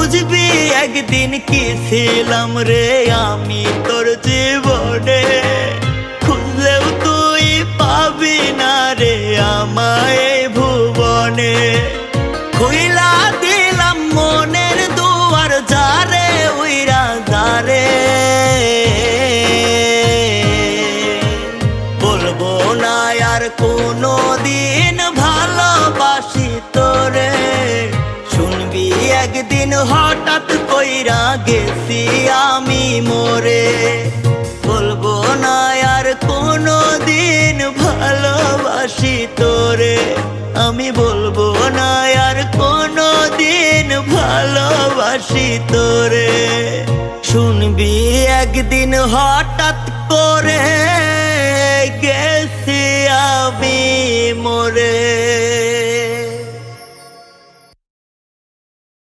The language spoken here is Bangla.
বুঝবি একদিন কি ছিলাম রে আমি তোর জীবনে, খুঁজলেও তুই পাবি না রে আমায় এই ভুবনে। খুইলা দিলাম মনের দুয়ার যারে উইরা যারে, বলবো না আর কোনো দিন ভালোবাসি তোরে। শুনবি একদিন হঠাৎ কইরা গেছি আমি মরে, বলবো না আর কোনো দিন ভালোবাসি তোরে। আমি বলবো না আর কোনো দিন ভালোবাসি তোরে। শুনবি একদিন হঠাৎ করে গেছি আমি মরে।